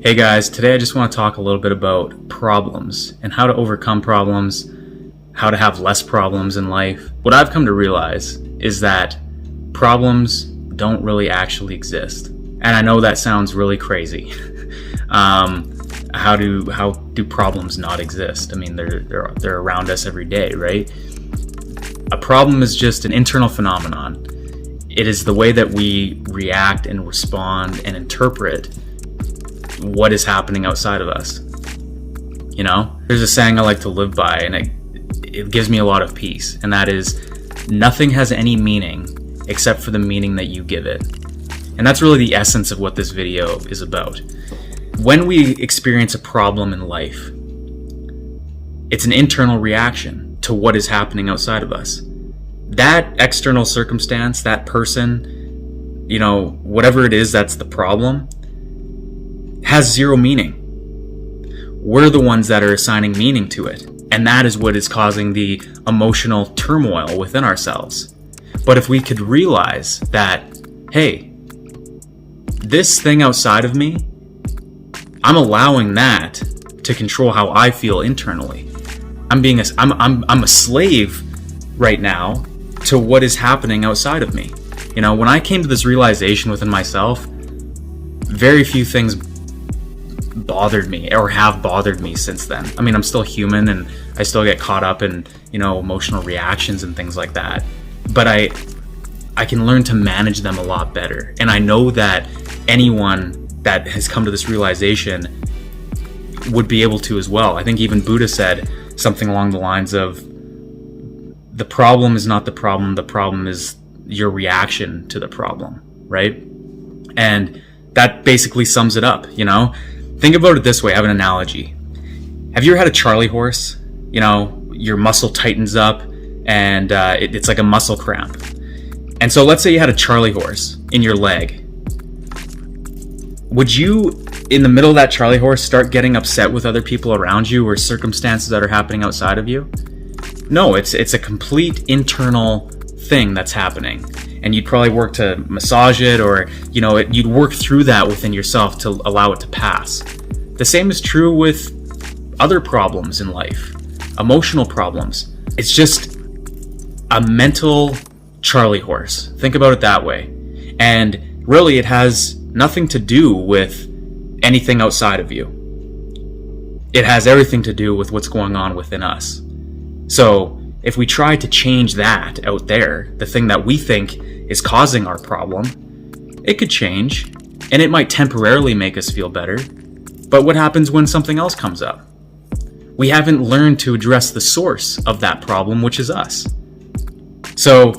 Hey guys, today I just want to talk a little bit about problems and how to overcome problems, how to have less problems in life. What I've come to realize is that problems don't really actually exist. And I know that sounds really crazy. How do problems not exist? I mean, they're around us every day, right? A problem is just an internal phenomenon. It is the way that we react and respond and interpret what is happening outside of us. You know, there's a saying I like to live by, and it gives me a lot of peace, and that is, nothing has any meaning except for the meaning that you give it. And that's really the essence of what this video is about. When we experience a problem in life, it's an internal reaction to what is happening outside of us. That external circumstance, that person, you know, whatever it is that's the problem, has zero meaning. We're the ones that are assigning meaning to it, and that is what is causing the emotional turmoil within ourselves. But if we could realize that, hey, this thing outside of me, I'm allowing that to control how I feel internally. I'm a slave right now to what is happening outside of me. You know, when I came to this realization within myself, very few things bothered me or have bothered me since then. I mean, I'm still human and I still get caught up in, you know, emotional reactions and things like that. But I can learn to manage them a lot better. And I know that anyone that has come to this realization would be able to as well. I think even Buddha said something along the lines of, the problem is not the problem is your reaction to the problem, right? And that basically sums it up, you know? Think about it this way. I have an analogy. Have you ever had a Charlie horse? You know, your muscle tightens up and it's like a muscle cramp. And so let's say you had a Charlie horse in your leg. Would you, in the middle of that Charlie horse, start getting upset with other people around you or circumstances that are happening outside of you? No, it's a complete internal thing that's happening. And you'd probably work to massage it, or, you know, you'd work through that within yourself to allow it to pass. The same is true with other problems in life, emotional problems. It's just a mental Charlie horse. Think about it that way. And really, it has nothing to do with anything outside of you. It has everything to do with what's going on within us. So if we try to change that out there, the thing that we think is causing our problem, it could change, and it might temporarily make us feel better. But what happens when something else comes up? We haven't learned to address the source of that problem, which is us. So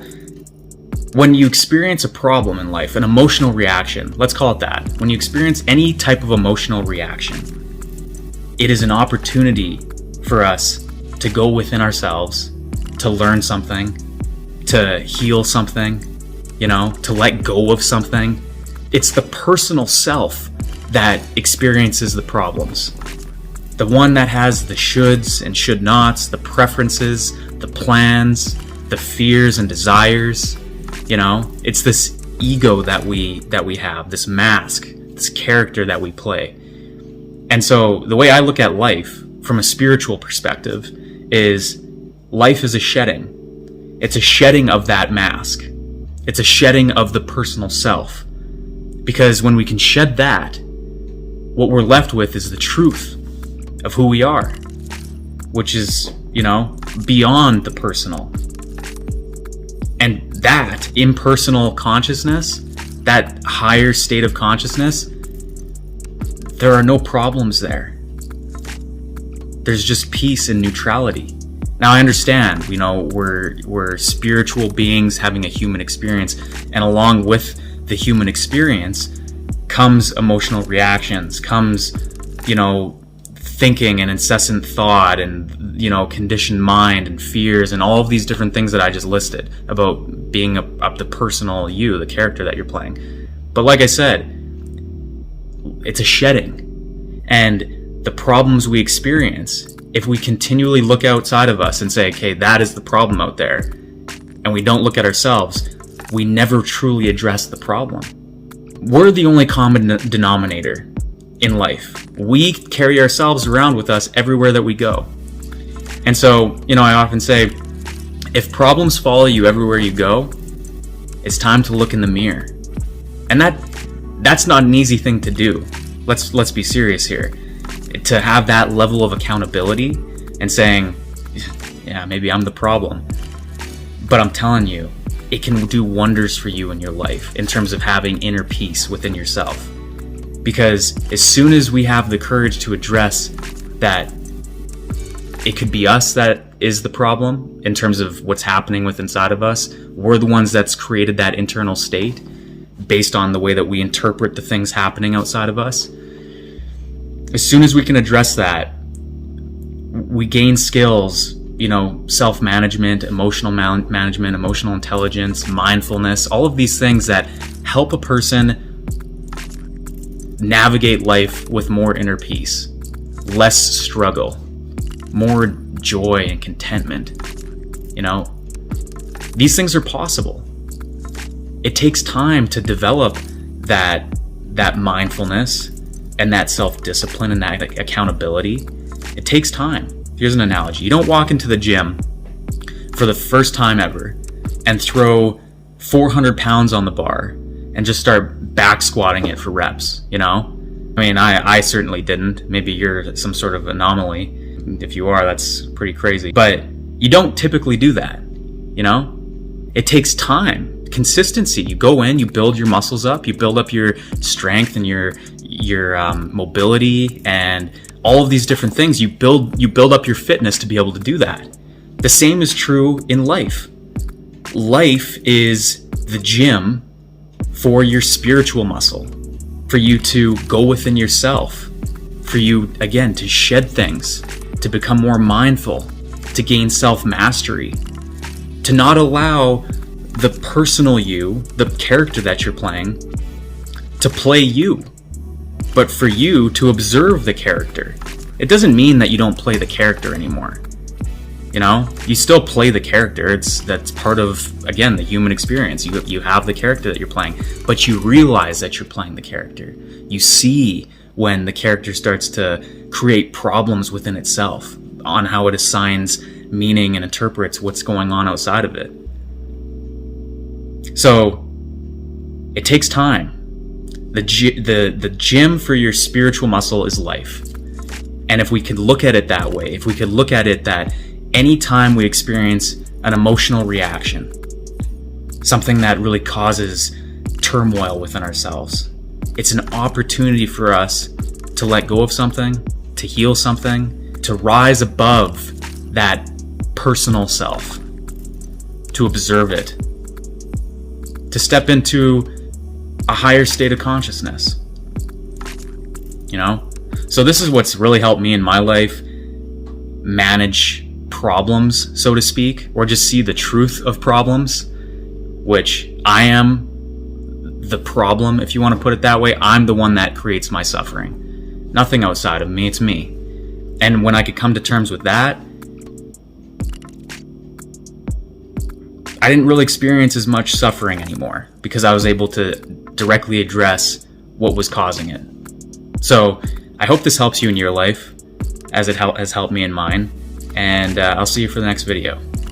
when you experience a problem in life, an emotional reaction, let's call it that. When you experience any type of emotional reaction, it is an opportunity for us to go within ourselves, to learn something, to heal something, you know, to let go of something. It's the personal self that experiences the problems. The one that has the shoulds and should nots, the preferences, the plans, the fears and desires. You know, it's this ego that we have, this mask, this character that we play. And so the way I look at life from a spiritual perspective is life is a shedding. It's a shedding of that mask. It's a shedding of the personal self. Because when we can shed that, what we're left with is the truth of who we are, which is, you know, beyond the personal. And that impersonal consciousness, that higher state of consciousness, there are no problems there. There's just peace and neutrality. Now I understand, you know, we're spiritual beings having a human experience, and along with the human experience comes emotional reactions, comes, you know, thinking and incessant thought and, you know, conditioned mind and fears and all of these different things that I just listed about being up the personal you, the character that you're playing. But like I said, it's a shedding. And the problems we experience, if we continually look outside of us and say, okay, that is the problem out there, and we don't look at ourselves, we never truly address the problem. We're the only common denominator in life. We carry ourselves around with us everywhere that we go. And so, I often say, if problems follow you everywhere you go, it's time to look in the mirror. And that's not an easy thing to do. Let's be serious here. To have that level of accountability and saying, yeah, maybe I'm the problem. But I'm telling you, it can do wonders for you in your life in terms of having inner peace within yourself. Because as soon as we have the courage to address that it could be us that is the problem in terms of what's happening within inside of us, we're the ones that's created that internal state based on the way that we interpret the things happening outside of us. As soon as we can address that, we gain skills, self-management, emotional management, emotional intelligence, mindfulness, all of these things that help a person navigate life with more inner peace, less struggle, more joy and contentment. These things are possible. It takes time to develop that mindfulness and that self-discipline and that accountability. It takes time. Here's an analogy. You don't walk into the gym for the first time ever and throw 400 pounds on the bar and just start back squatting it for reps, I certainly didn't. Maybe you're some sort of anomaly. If you are, that's pretty crazy. But you don't typically do that, It takes time, consistency. You go in, you build your muscles up, you build up your strength and your mobility and all of these different things. You build up your fitness to be able to do that. The same is true in life. Life is the gym for your spiritual muscle, for you to go within yourself, for you, again, to shed things, to become more mindful, to gain self-mastery, to not allow the personal you, the character that you're playing, to play you, but for you to observe the character. It doesn't mean that you don't play the character anymore. You still play the character. That's part of, again, the human experience. You have the character that you're playing, but you realize that you're playing the character. You see when the character starts to create problems within itself on how it assigns meaning and interprets what's going on outside of it. So it takes time. The gym for your spiritual muscle is life. And if we could look at it that way, if we could look at it that anytime we experience an emotional reaction, something that really causes turmoil within ourselves, it's an opportunity for us to let go of something, to heal something, to rise above that personal self, to observe it, to step into a higher state of consciousness. So this is what's really helped me in my life manage problems, so to speak, or just see the truth of problems, which I am the problem, if you want to put it that way. I'm the one that creates my suffering. Nothing outside of me, it's me. And when I could come to terms with that, I didn't really experience as much suffering anymore because I was able to directly address what was causing it. So I hope this helps you in your life as it has helped me in mine. And I'll see you for the next video.